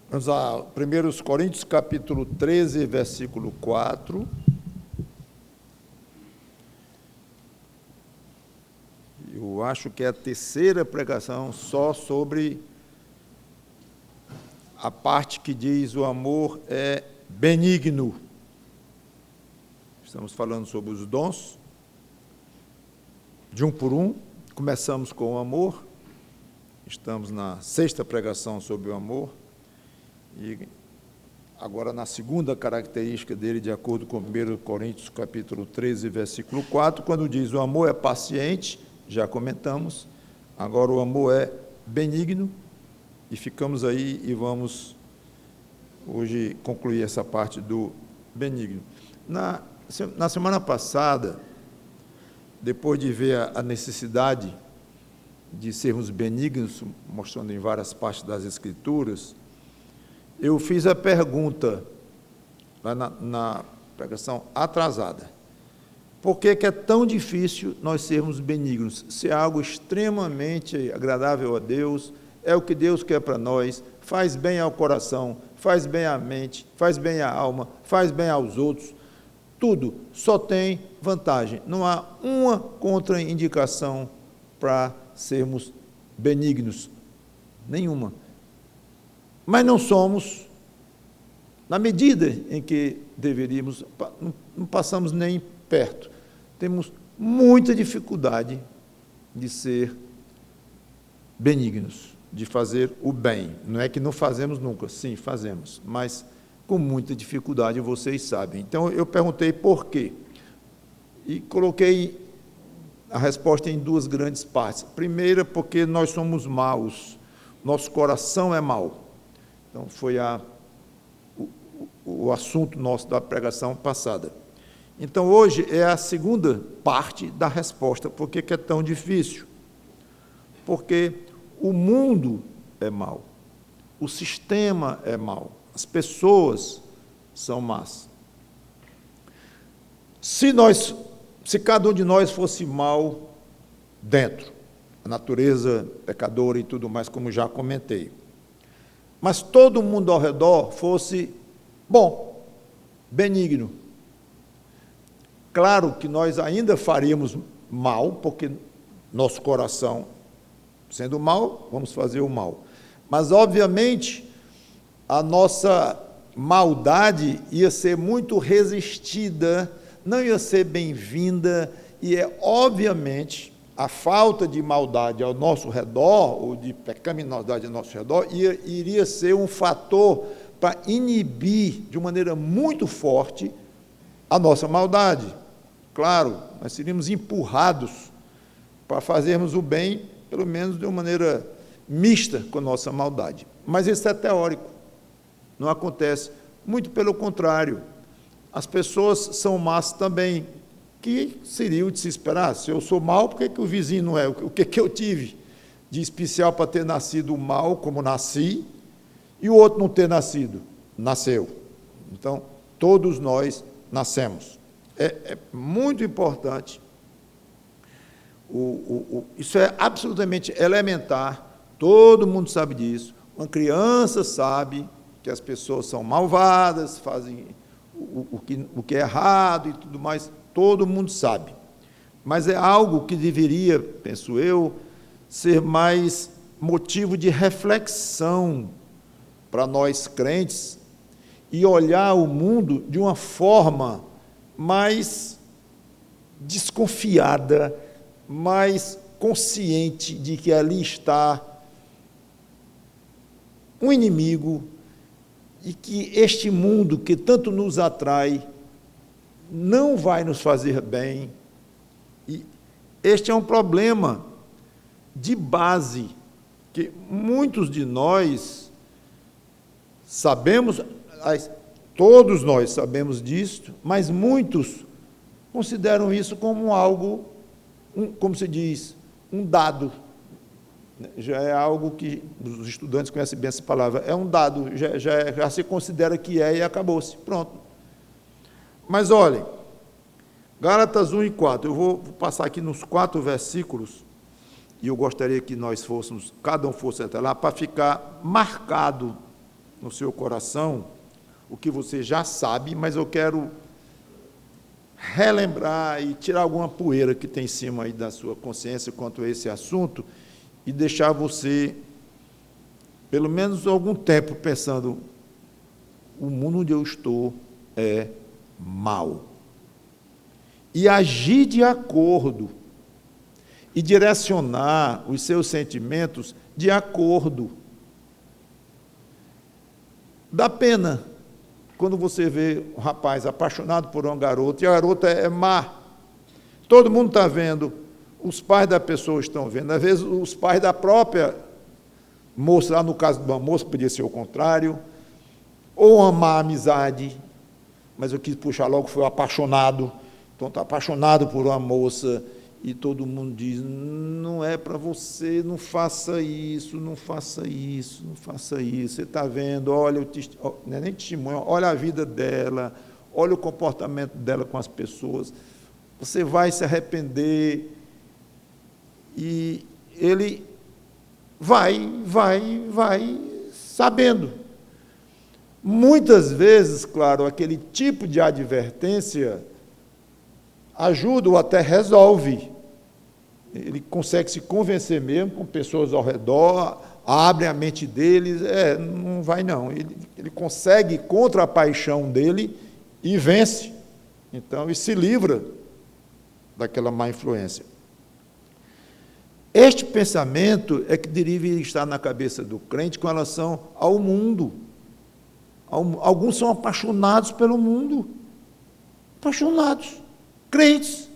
Vamos a 1 Coríntios, capítulo 13, versículo 4. Eu acho que é a terceira pregação só sobre a parte que diz o amor é benigno. Estamos falando sobre os dons, de um por um. Começamos com o amor, estamos na sexta pregação sobre o amor, e agora na segunda característica dele, de acordo com 1 Coríntios, capítulo 13, versículo 4, quando diz o amor é paciente, já comentamos, agora o amor é benigno, e ficamos aí e vamos hoje concluir essa parte do benigno. Na semana passada, depois de ver a necessidade de sermos benignos, mostrando em várias partes das Escrituras, eu fiz a pergunta, lá na pregação atrasada, por que é tão difícil nós sermos benignos? Se é algo extremamente agradável a Deus, é o que Deus quer para nós, faz bem ao coração, faz bem à mente, faz bem à alma, faz bem aos outros, tudo só tem vantagem, não há uma contraindicação para sermos benignos, nenhuma. Mas não somos, na medida em que deveríamos, não passamos nem perto. Temos muita dificuldade de ser benignos, de fazer o bem. Não é que não fazemos nunca, sim, fazemos, mas com muita dificuldade, vocês sabem. Então, eu perguntei por quê, e coloquei a resposta em duas grandes partes. Primeira, porque nós somos maus, nosso coração é mau. Então, foi o assunto nosso da pregação passada. Então, hoje é a segunda parte da resposta. Por que é tão difícil? Porque o mundo é mau, o sistema é mau, as pessoas são más. Se cada um de nós fosse mau dentro, a natureza pecadora e tudo mais, como já comentei, mas todo mundo ao redor fosse bom, benigno, claro que nós ainda faríamos mal, porque nosso coração, sendo mal, vamos fazer o mal. Mas, obviamente, a nossa maldade ia ser muito resistida, não ia ser bem-vinda, e obviamente, a falta de maldade ao nosso redor, ou de pecaminosidade ao nosso redor, iria ser um fator para inibir de uma maneira muito forte a nossa maldade. Claro, nós seríamos empurrados para fazermos o bem, pelo menos de uma maneira mista com a nossa maldade. Mas isso é teórico, não acontece. Muito pelo contrário, as pessoas são más também, que seria o de se esperar. Se eu sou mau, por que o vizinho não é? O que eu tive de especial para ter nascido mal, como nasci, e o outro não ter nascido? Nasceu. Então, todos nós nascemos. É muito importante. Isso é absolutamente elementar, todo mundo sabe disso. Uma criança sabe que as pessoas são malvadas, fazem o que é errado e tudo mais, todo mundo sabe. Mas é algo que deveria, penso eu, ser mais motivo de reflexão para nós crentes e olhar o mundo de uma forma mais desconfiada, mais consciente de que ali está um inimigo e que este mundo que tanto nos atrai não vai nos fazer bem. E este é um problema de base que muitos de nós sabemos, todos nós sabemos disso, mas muitos consideram isso como algo, como se diz, um dado. Já é algo que os estudantes conhecem bem essa palavra, é um dado, já se considera que é e acabou-se, pronto. Mas olhem, Gálatas 1 e 4, eu vou passar aqui nos 4 versículos, e eu gostaria que nós fôssemos, cada um fosse até lá, para ficar marcado no seu coração o que você já sabe, mas eu quero relembrar e tirar alguma poeira que tem em cima aí da sua consciência quanto a esse assunto e deixar você, pelo menos algum tempo, pensando: o mundo onde eu estou é mau. E agir de acordo, e direcionar os seus sentimentos de acordo. Dá pena quando você vê um rapaz apaixonado por uma garota, e a garota é má. Todo mundo está vendo, os pais da pessoa estão vendo, às vezes os pais da própria moça, lá no caso de uma moça, podia ser o contrário, ou amar a amizade, mas eu quis puxar logo, foi apaixonado. Então está apaixonado por uma moça, e todo mundo diz: não é para você, não faça isso, não faça isso, não faça isso. Você está vendo, olha, não é nem testemunho, olha a vida dela, olha o comportamento dela com as pessoas, você vai se arrepender. E ele vai sabendo. Muitas vezes, claro, aquele tipo de advertência ajuda ou até resolve. Ele consegue se convencer mesmo com pessoas ao redor, abre a mente deles, não vai não. Ele consegue contra a paixão dele e vence. Então, e se livra daquela má influência. Este pensamento é que deve estar na cabeça do crente com relação ao mundo. Alguns são apaixonados pelo mundo. Apaixonados. Crentes.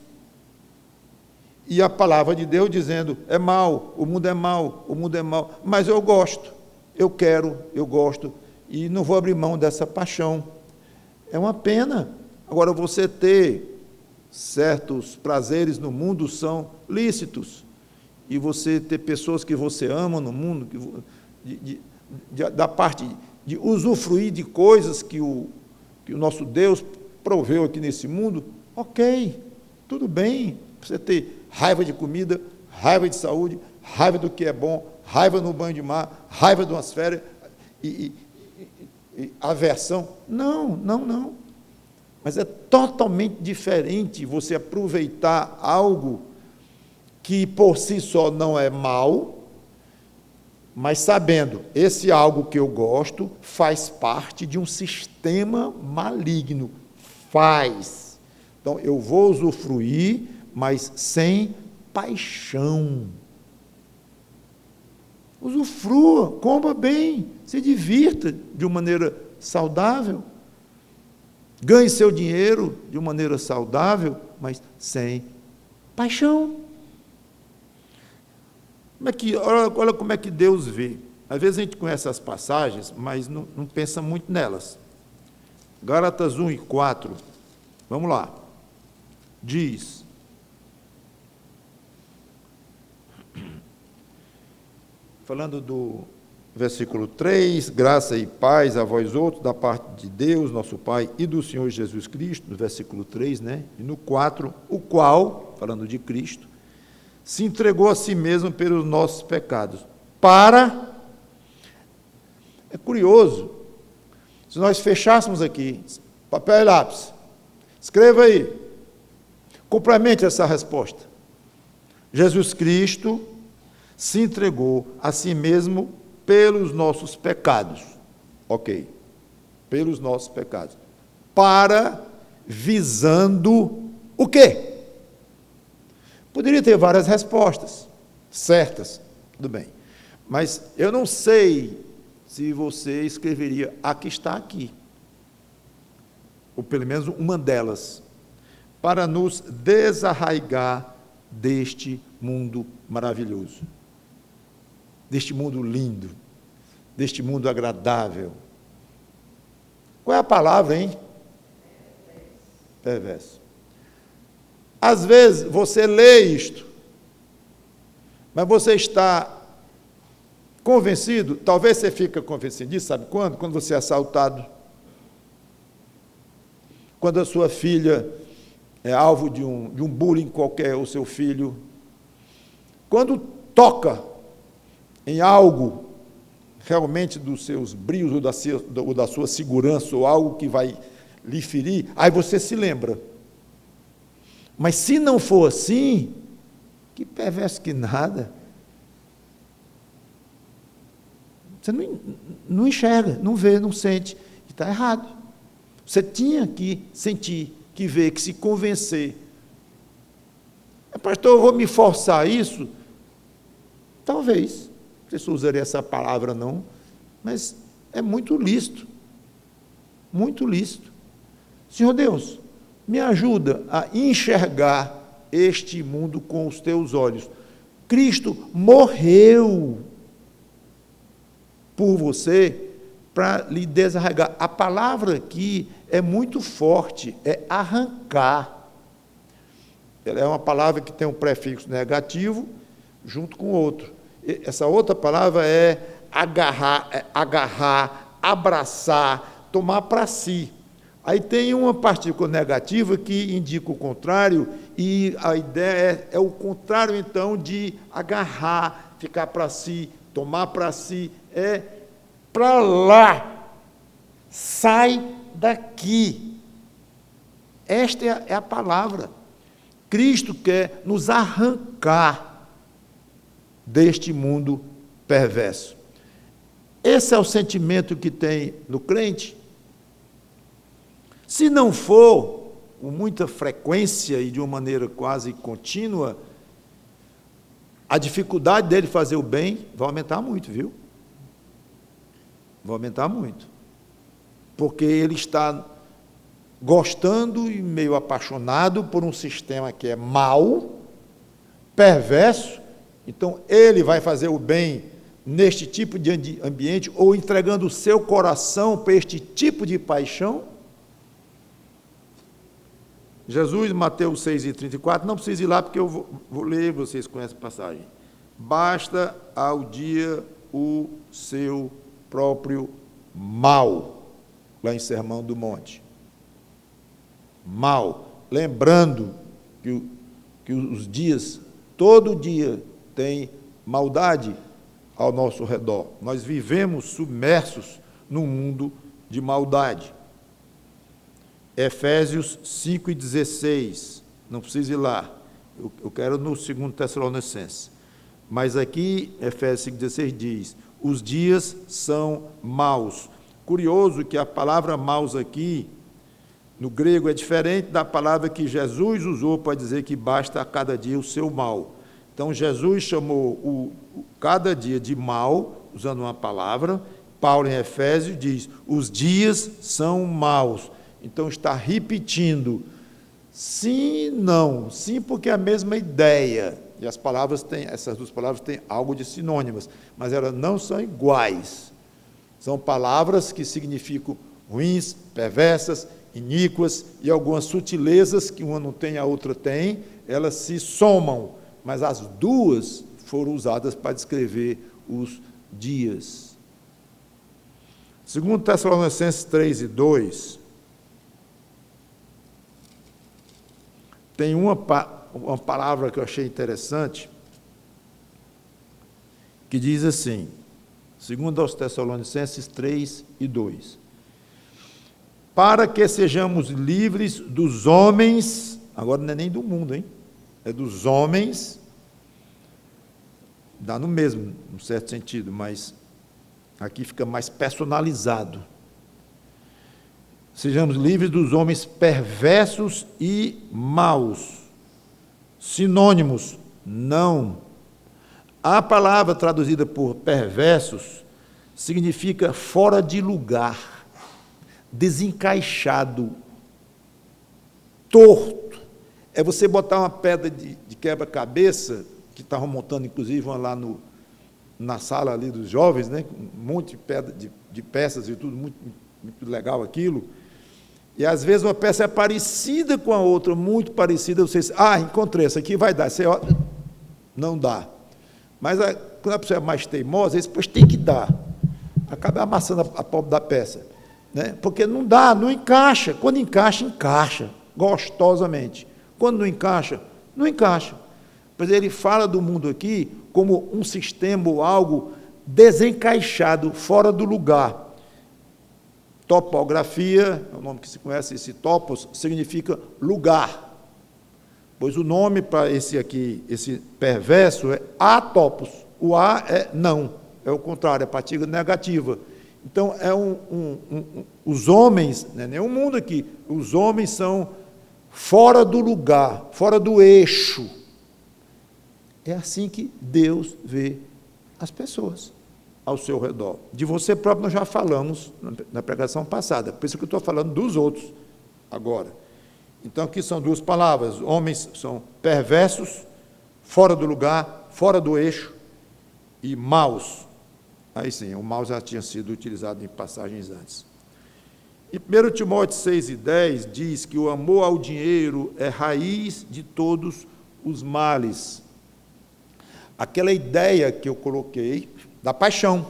E a palavra de Deus dizendo: é mau, o mundo é mau, o mundo é mau, mas eu gosto, eu quero, eu gosto, e não vou abrir mão dessa paixão. É uma pena. Agora, você ter certos prazeres no mundo são lícitos, e você ter pessoas que você ama no mundo, da parte de usufruir de coisas que o nosso Deus proveu aqui nesse mundo, ok, tudo bem. Você ter raiva de comida, raiva de saúde, raiva do que é bom, raiva no banho de mar, raiva de umas férias, e aversão. Não. Mas é totalmente diferente você aproveitar algo que por si só não é mal, mas sabendo, esse algo que eu gosto faz parte de um sistema maligno. Faz. Então, eu vou usufruir, mas sem paixão. Usufrua, coma bem, se divirta de uma maneira saudável, ganhe seu dinheiro de uma maneira saudável, mas sem paixão. Olha como é que Deus vê. Às vezes a gente conhece as passagens, mas não pensa muito nelas. Gálatas 1:4, vamos lá. Diz: falando do versículo 3, graça e paz a vós outros, da parte de Deus, nosso Pai, e do Senhor Jesus Cristo, no versículo 3, né? E no 4, o qual, falando de Cristo, se entregou a si mesmo pelos nossos pecados, é curioso, se nós fechássemos aqui, papel e lápis, escreva aí, complemente essa resposta. Jesus Cristo se entregou a si mesmo pelos nossos pecados. Ok. Pelos nossos pecados. Visando o quê? Poderia ter várias respostas, certas, tudo bem. Mas eu não sei se você escreveria a que está aqui, ou pelo menos uma delas, para nos desarraigar deste mundo maravilhoso, deste mundo lindo, deste mundo agradável. Qual é a palavra, hein? Perverso. Às vezes você lê isto, mas você está convencido, talvez você fique convencido disso, sabe quando? Quando você é assaltado, quando a sua filha é alvo de um bullying qualquer, o seu filho, quando toca em algo realmente dos seus brios ou da sua segurança, ou algo que vai lhe ferir, aí você se lembra. Mas se não for assim, que perverso que nada. Você não enxerga, não vê, não sente, e está errado. Você tinha que sentir, que ver, que se convencer. Pastor, eu vou me forçar a isso? Talvez. Não sei se eu usaria essa palavra, não, mas é muito lícito. Muito lícito. Senhor Deus, me ajuda a enxergar este mundo com os teus olhos. Cristo morreu por você para lhe desarraigar. A palavra aqui é muito forte, é arrancar. Ela é uma palavra que tem um prefixo negativo junto com outro. Essa outra palavra é agarrar, abraçar, tomar para si. Aí tem uma partícula negativa que indica o contrário, e a ideia é o contrário, então, de agarrar, ficar para si, tomar para si, é para lá, sai daqui. Esta é a palavra. Cristo quer nos arrancar deste mundo perverso. Esse é o sentimento que tem no crente. Se não for com muita frequência e de uma maneira quase contínua, a dificuldade dele fazer o bem vai aumentar muito, viu? Vai aumentar muito. Porque ele está gostando e meio apaixonado por um sistema que é mau, perverso. Então, ele vai fazer o bem neste tipo de ambiente, ou entregando o seu coração para este tipo de paixão. Jesus, Mateus 6,34, não precisa ir lá porque eu vou ler, vocês conhecem a passagem. Basta ao dia o seu próprio mal, lá em Sermão do Monte. Mal, lembrando que os dias, todo dia tem maldade ao nosso redor. Nós vivemos submersos num mundo de maldade. Efésios 5,16, não precisa ir lá, eu quero no 2 Tessalonicenses, mas aqui Efésios 5,16 diz, os dias são maus. Curioso que a palavra maus aqui, no grego, é diferente da palavra que Jesus usou para dizer que basta a cada dia o seu mal. Então, Jesus chamou cada dia de mal, usando uma palavra. Paulo, em Efésios, diz, os dias são maus. Então, está repetindo, sim, não, sim, porque é a mesma ideia, e essas duas palavras têm algo de sinônimas, mas elas não são iguais, são palavras que significam ruins, perversas, iníquas, e algumas sutilezas que uma não tem, a outra tem, elas se somam, mas as duas foram usadas para descrever os dias. 2 Tessalonicenses 3:2, tem uma palavra que eu achei interessante, que diz assim, 2 Tessalonicenses 3:2, para que sejamos livres dos homens, agora não é nem do mundo, hein? É dos homens, dá no mesmo, num certo sentido, mas aqui fica mais personalizado. Sejamos livres dos homens perversos e maus. Sinônimos, não. A palavra traduzida por perversos significa fora de lugar, desencaixado, torto. É você botar uma pedra de quebra-cabeça, que estavam montando, inclusive, uma lá na sala ali dos jovens, né? Um monte de pedra, de peças e tudo, muito, muito legal aquilo. E às vezes uma peça é parecida com a outra, muito parecida, você diz, encontrei, essa aqui vai dar, você olha, não dá. Mas quando a pessoa é mais teimosa, depois tem que dar. Acaba amassando a pobre da peça, né? Porque não dá, não encaixa. Quando encaixa, encaixa, gostosamente. Quando não encaixa, não encaixa. Pois ele fala do mundo aqui como um sistema ou algo desencaixado, fora do lugar. Topografia, é o nome que se conhece, esse topos, significa lugar. Pois o nome para esse aqui, esse perverso, é atopos. O a é não, é o contrário, é partícula negativa. Então, os homens, não é nem o mundo aqui, os homens são fora do lugar, fora do eixo. É assim que Deus vê as pessoas ao seu redor. De você próprio nós já falamos na pregação passada, por isso que eu estou falando dos outros agora. Então, aqui são duas palavras: homens são perversos, fora do lugar, fora do eixo, e maus. Aí sim, o mal já tinha sido utilizado em passagens antes. E 1 Timóteo 6:10 diz que o amor ao dinheiro é raiz de todos os males. Aquela ideia que eu coloquei da paixão.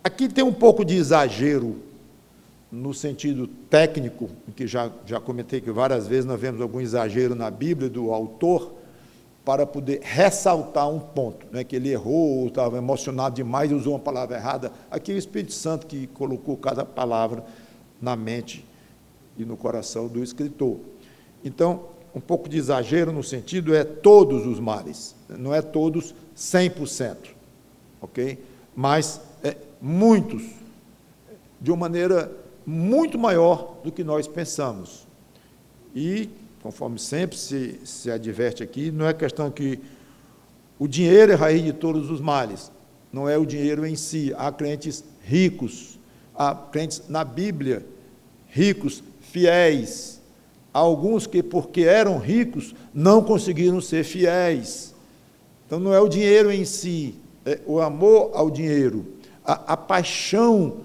Aqui tem um pouco de exagero no sentido técnico, que já comentei que várias vezes nós vemos algum exagero na Bíblia do autor para poder ressaltar um ponto, né, que ele errou, estava emocionado demais e usou uma palavra errada. Aqui é o Espírito Santo que colocou cada palavra na mente e no coração do escritor. Então, um pouco de exagero no sentido é todos os males, não é todos 100%, ok? Mas muitos, de uma maneira muito maior do que nós pensamos. E, conforme sempre se adverte aqui, não é questão que o dinheiro é raiz de todos os males, não é o dinheiro em si. Há crentes ricos, há crentes na Bíblia ricos, fiéis. Há alguns que, porque eram ricos, não conseguiram ser fiéis. Então, não é o dinheiro em si, é o amor ao dinheiro, a paixão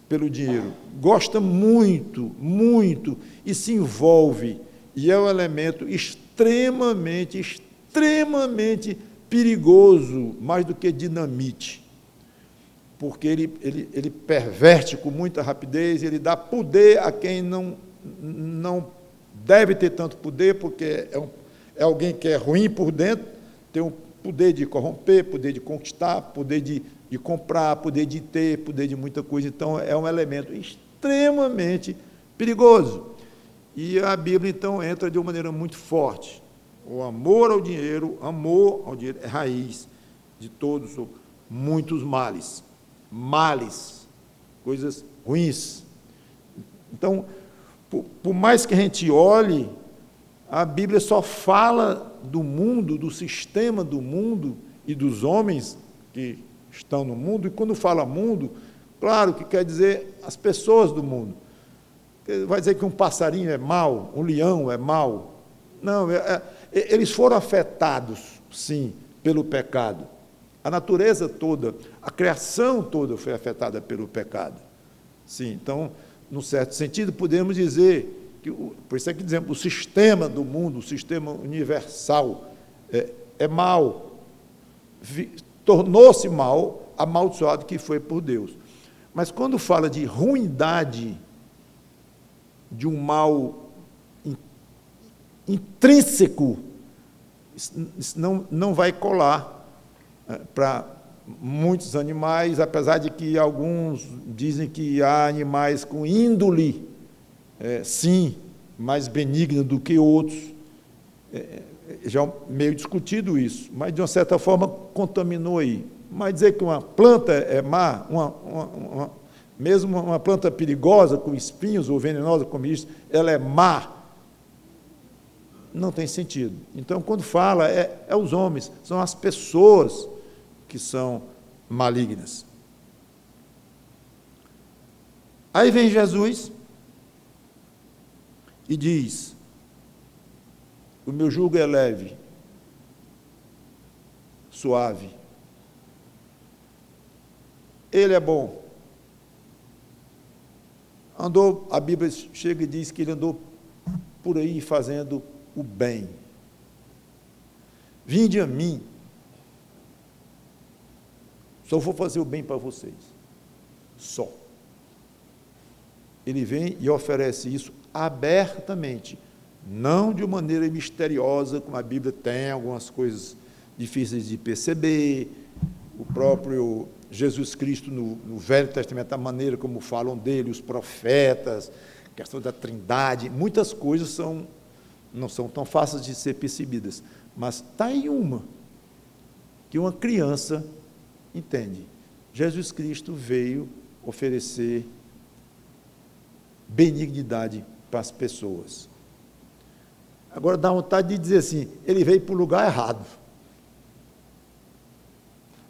pelo dinheiro. Gosta muito, muito, e se envolve, e é um elemento extremamente, extremamente perigoso, mais do que dinamite, porque ele perverte com muita rapidez, ele dá poder a quem não deve ter tanto poder, porque é alguém que é ruim por dentro, tem um poder de corromper, poder de conquistar, poder de comprar, poder de ter, poder de muita coisa. Então, é um elemento extremamente perigoso. E a Bíblia, então, entra de uma maneira muito forte. O amor ao dinheiro é raiz de todos, ou muitos males. Males, coisas ruins. Então, por mais que a gente olhe, a Bíblia só fala do mundo, do sistema do mundo e dos homens que estão no mundo, e quando fala mundo, claro que quer dizer as pessoas do mundo. Vai dizer que um passarinho é mau, um leão é mau. Não, eles foram afetados, sim, pelo pecado. A natureza toda, a criação toda foi afetada pelo pecado. Sim, então, num certo sentido, podemos dizer que, por isso é que dizemos, o sistema do mundo, o sistema universal, é mau, tornou-se mal, amaldiçoado que foi por Deus. Mas quando fala de ruindade, de um mal intrínseco, isso não vai colar para muitos animais, apesar de que alguns dizem que há animais com índole, sim, mais benigna do que outros. Já é meio discutido isso, mas de uma certa forma contaminou aí. Mas dizer que uma planta é má, mesmo uma planta perigosa, com espinhos ou venenosa, como isso, ela é má, não tem sentido. Então, quando fala, é os homens, são as pessoas que são malignas. Aí vem Jesus e diz: o meu jugo é leve, suave. Ele é bom. A Bíblia chega e diz que ele andou por aí fazendo o bem. Vinde a mim, só vou fazer o bem para vocês. Só. Ele vem e oferece isso abertamente, não de uma maneira misteriosa, como a Bíblia tem algumas coisas difíceis de perceber, o próprio Jesus Cristo no Velho Testamento, a maneira como falam dele, os profetas, a questão da Trindade, muitas coisas não são tão fáceis de ser percebidas, mas está aí uma que uma criança entende. Jesus Cristo veio oferecer benignidade para as pessoas. Agora dá vontade de dizer assim, ele veio para o lugar errado.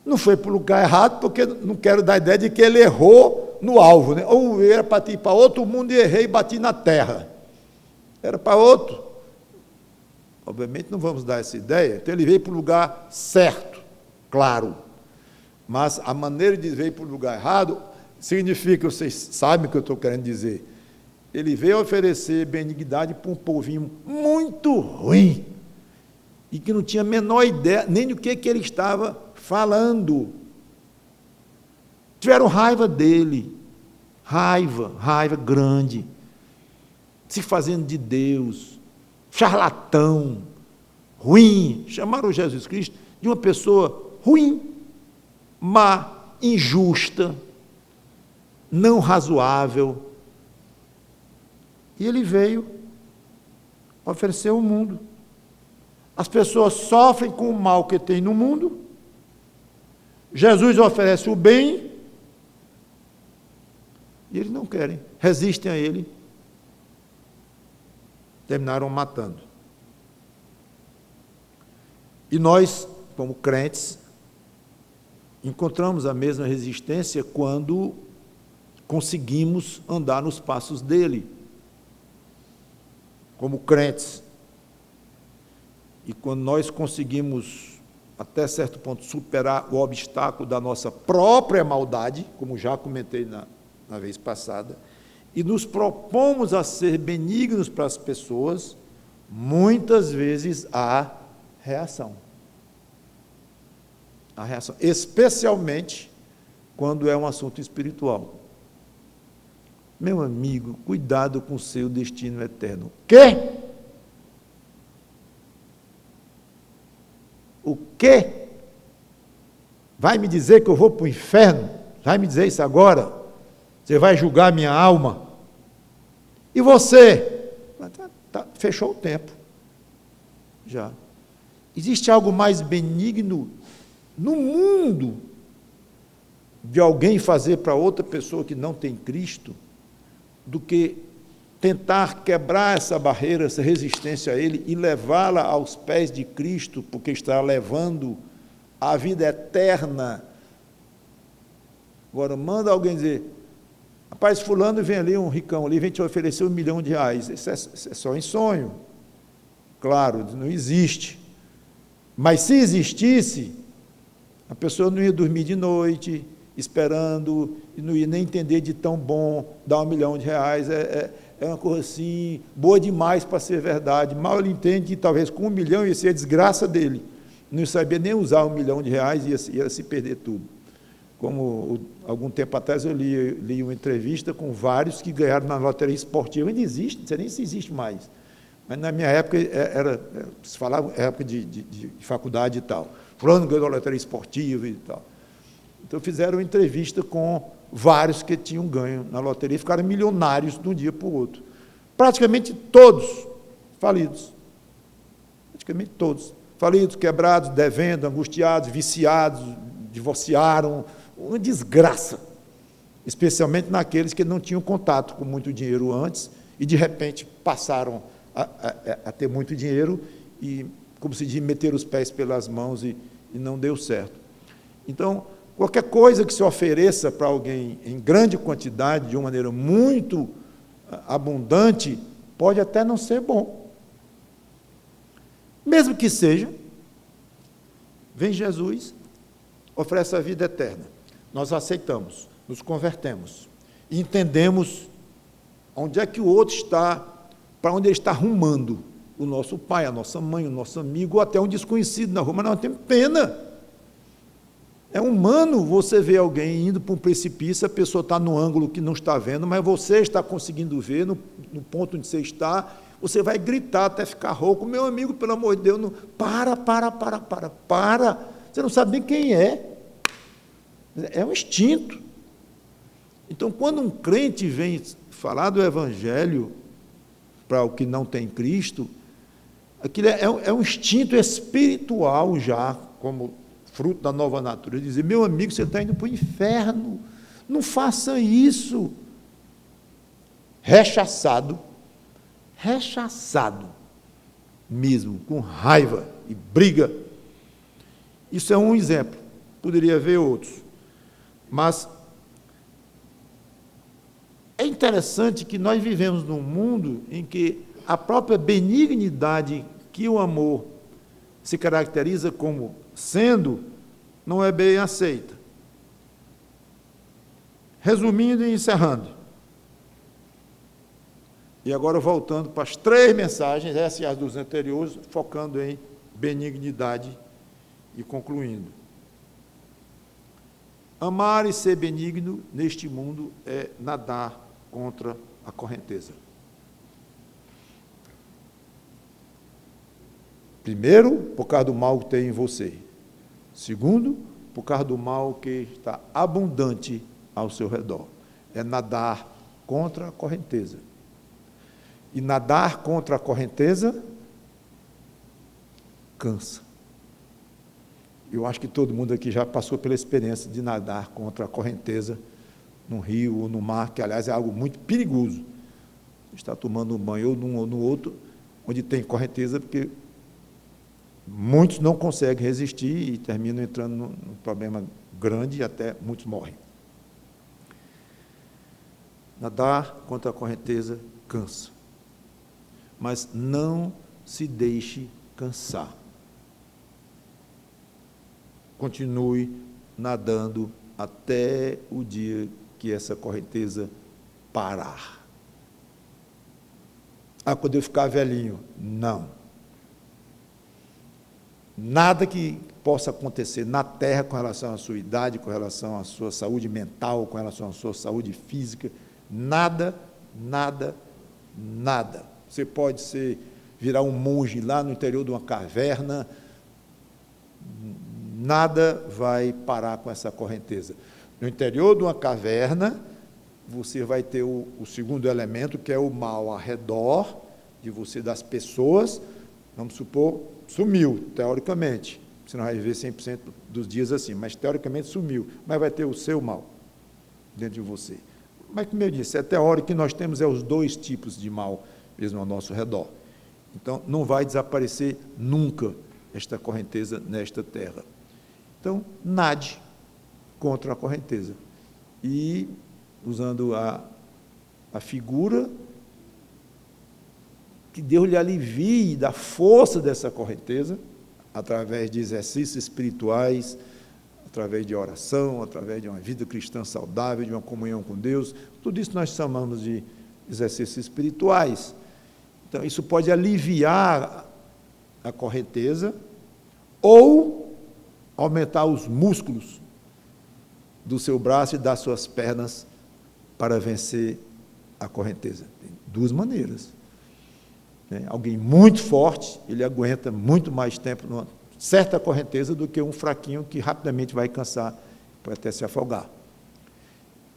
Não foi para o lugar errado, porque não quero dar a ideia de que ele errou no alvo, né? Ou era para ir para outro mundo e errei e bati na terra. Era para outro. Obviamente não vamos dar essa ideia. Então ele veio para o lugar certo, claro. Mas a maneira de vir para o lugar errado significa, vocês sabem o que eu estou querendo dizer, ele veio oferecer benignidade para um povinho muito ruim, e que não tinha a menor ideia nem do que ele estava falando. Tiveram raiva dele, raiva grande, se fazendo de Deus, charlatão, ruim. Chamaram Jesus Cristo de uma pessoa ruim, má, injusta, não razoável. E ele veio oferecer o mundo. As pessoas sofrem com o mal que tem no mundo. Jesus oferece o bem. E eles não querem, resistem a ele. Terminaram matando. E nós, como crentes, encontramos a mesma resistência quando conseguimos andar nos passos dele, como crentes. E quando nós conseguimos, até certo ponto, superar o obstáculo da nossa própria maldade, como já comentei na vez passada, e nos propomos a ser benignos para as pessoas, muitas vezes há reação. A reação, especialmente quando é um assunto espiritual. Meu amigo, cuidado com o seu destino eterno. Quê? O quê? Vai me dizer que eu vou para o inferno? Vai me dizer isso agora? Você vai julgar minha alma? E você? Fechou o tempo. Já. Existe algo mais benigno no mundo de alguém fazer para outra pessoa que não tem Cristo do que tentar quebrar essa barreira, essa resistência a Ele e levá-la aos pés de Cristo, porque está levando a vida eterna. Agora, manda alguém dizer, rapaz, fulano vem ali, um ricão ali, vem te oferecer R$1 milhão. Isso é só em sonho. Claro, não existe. Mas se existisse, a pessoa não ia dormir de noite, esperando, e não ia nem entender de tão bom dar R$1 milhão. É uma coisa assim, boa demais para ser verdade. Mal ele entende que talvez com R$1 milhão ia ser a desgraça dele. Não sabia nem usar R$1 milhão, ia se perder tudo. Como algum tempo atrás eu li uma entrevista com vários que ganharam na loteria esportiva. Ainda existe, não sei nem se existe mais. Mas na minha época, se falava época de faculdade e tal. Fulano ganhou na loteria esportiva e tal. Então fizeram uma entrevista com vários que tinham ganho na loteria e ficaram milionários de um dia para o outro. Praticamente todos falidos. Praticamente todos. Falidos, quebrados, devendo, angustiados, viciados, divorciaram. Uma desgraça. Especialmente naqueles que não tinham contato com muito dinheiro antes e, de repente, passaram a ter muito dinheiro e, como se diz, meter os pés pelas mãos e não deu certo. Então, qualquer coisa que se ofereça para alguém em grande quantidade, de uma maneira muito abundante, pode até não ser bom. Mesmo que seja, vem Jesus, oferece a vida eterna. Nós aceitamos, nos convertemos, e entendemos onde é que o outro está, para onde ele está rumando. O nosso pai, a nossa mãe, o nosso amigo, ou até um desconhecido na rua, mas nós temos pena. É humano você ver alguém indo para um precipício, a pessoa está no ângulo que não está vendo, mas você está conseguindo ver, no ponto onde você está, você vai gritar até ficar rouco. Meu amigo, pelo amor de Deus, não, para. Você não sabe nem quem é. É um instinto. Então, quando um crente vem falar do Evangelho para o que não tem Cristo, aquilo é um instinto espiritual já, como fruto da nova natureza, dizer, meu amigo, você está indo para o inferno, não faça isso. Rechaçado mesmo, com raiva e briga. Isso é um exemplo, poderia haver outros, mas é interessante que nós vivemos num mundo em que a própria benignidade que o amor se caracteriza como sendo, não é bem aceita. Resumindo e encerrando, e agora voltando para as 3 mensagens, essa e as dos anteriores, focando em benignidade e concluindo. Amar e ser benigno neste mundo é nadar contra a correnteza. Primeiro, por causa do mal que tem em você. Segundo, por causa do mal que está abundante ao seu redor. É nadar contra a correnteza. E nadar contra a correnteza cansa. Eu acho que todo mundo aqui já passou pela experiência de nadar contra a correnteza no rio ou no mar, que, aliás, é algo muito perigoso. Está tomando um banho ou num ou no outro, onde tem correnteza, porque muitos não conseguem resistir e terminam entrando num problema grande e até muitos morrem. Nadar contra a correnteza cansa. Mas não se deixe cansar. Continue nadando até o dia que essa correnteza parar. Quando eu ficar velhinho, não. Nada que possa acontecer na Terra com relação à sua idade, com relação à sua saúde mental, com relação à sua saúde física, nada. Você pode virar um monge lá no interior de uma caverna, nada vai parar com essa correnteza. No interior de uma caverna, você vai ter o segundo elemento, que é o mal ao redor de você, das pessoas. Vamos supor, sumiu, teoricamente. Você não vai viver 100% dos dias assim, mas teoricamente sumiu. Mas vai ter o seu mal dentro de você. Mas, como eu disse, é teórico que nós temos os 2 tipos de mal mesmo ao nosso redor. Então, não vai desaparecer nunca esta correnteza nesta terra. Então, nade contra a correnteza. E, usando a figura, que Deus lhe alivie da força dessa correnteza, através de exercícios espirituais, através de oração, através de uma vida cristã saudável, de uma comunhão com Deus. Tudo isso nós chamamos de exercícios espirituais. Então, isso pode aliviar a correnteza ou aumentar os músculos do seu braço e das suas pernas para vencer a correnteza. Tem 2 maneiras. Alguém muito forte, ele aguenta muito mais tempo numa certa correnteza do que um fraquinho que rapidamente vai cansar, pode até se afogar.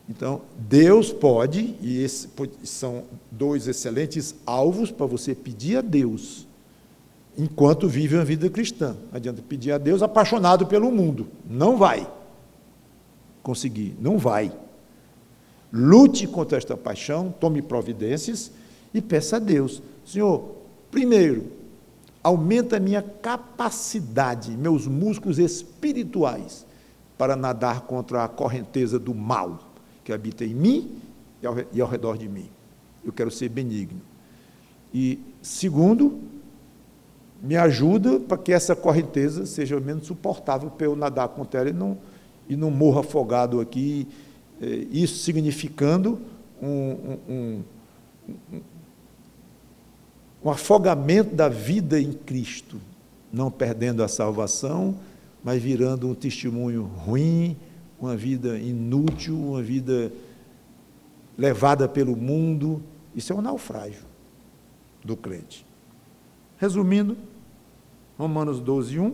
Então, Deus pode, e esses são 2 excelentes alvos para você pedir a Deus, enquanto vive uma vida cristã. Não adianta pedir a Deus apaixonado pelo mundo. Não vai conseguir, não vai. Lute contra esta paixão, tome providências e peça a Deus, Senhor, primeiro, aumenta a minha capacidade, meus músculos espirituais, para nadar contra a correnteza do mal que habita em mim e ao redor de mim. Eu quero ser benigno. E, segundo, me ajuda para que essa correnteza seja menos suportável para eu nadar contra ela e não morra afogado aqui, isso significando um afogamento da vida em Cristo, não perdendo a salvação, mas virando um testemunho ruim, uma vida inútil, uma vida levada pelo mundo. Isso é um naufrágio do crente. Resumindo, Romanos 12:1,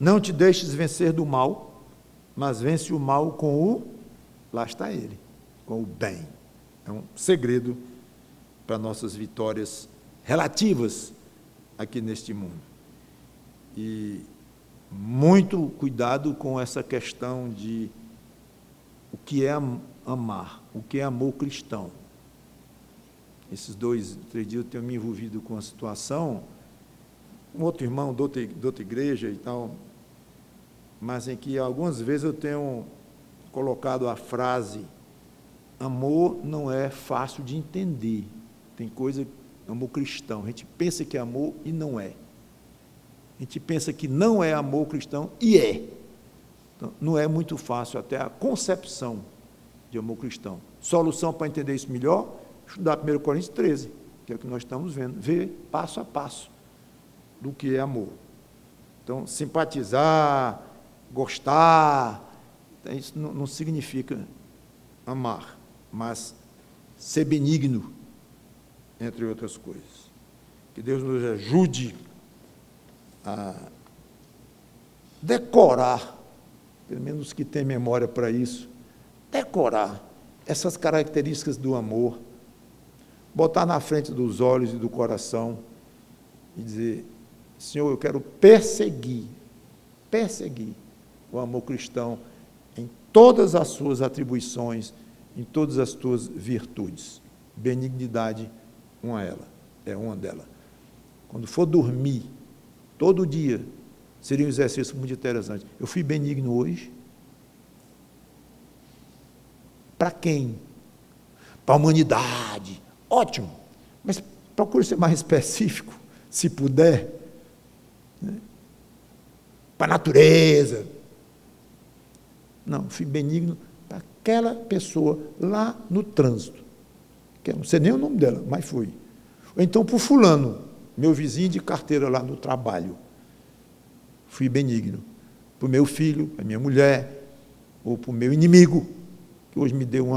não te deixes vencer do mal, mas vence o mal lá está ele, com o bem. É um segredo para nossas vitórias relativas aqui neste mundo. E muito cuidado com essa questão de o que é amar, o que é amor cristão. Esses 2, 3 dias eu tenho me envolvido com a situação, um outro irmão de outra igreja e tal, mas em que algumas vezes eu tenho colocado a frase: amor não é fácil de entender. Tem coisa, amor cristão, a gente pensa que é amor e não é. A gente pensa que não é amor cristão e é. Então, não é muito fácil até a concepção de amor cristão. Solução para entender isso melhor, estudar 1 Coríntios 13, que é o que nós estamos vendo, ver passo a passo do que é amor. Então, simpatizar, gostar, isso não significa amar, mas ser benigno, entre outras coisas. Que Deus nos ajude a decorar, pelo menos que tem memória para isso, decorar essas características do amor, botar na frente dos olhos e do coração e dizer: Senhor, eu quero perseguir o amor cristão em todas as suas atribuições, em todas as tuas virtudes. Benignidade, é uma delas. Quando for dormir, todo dia, seria um exercício muito interessante. Eu fui benigno hoje? Para quem? Para a humanidade. Ótimo. Mas procure ser mais específico, se puder. Né? Para a natureza. Não, fui benigno para aquela pessoa lá no trânsito. Que eu não sei nem o nome dela, mas fui. Ou então para o fulano, meu vizinho de carteira lá no trabalho. Fui benigno. Para o meu filho, para a minha mulher, ou para o meu inimigo, que hoje me deu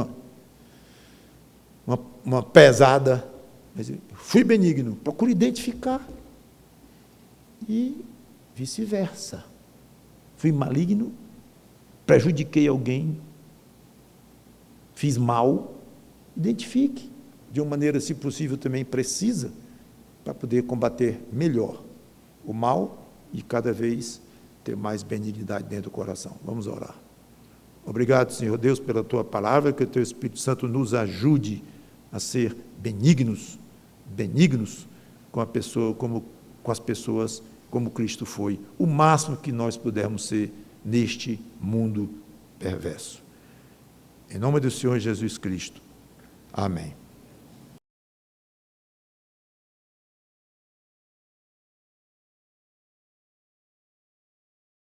uma pesada. Mas fui benigno. Procuro identificar. E vice-versa. Fui maligno, prejudiquei alguém, fiz mal, identifique. De uma maneira, se possível, também precisa, para poder combater melhor o mal e cada vez ter mais benignidade dentro do coração. Vamos orar. Obrigado, Senhor Deus, pela Tua palavra, que o Teu Espírito Santo nos ajude a ser benignos com a pessoa, com as pessoas, como Cristo foi, o máximo que nós pudermos ser neste mundo perverso. Em nome do Senhor Jesus Cristo. Amém.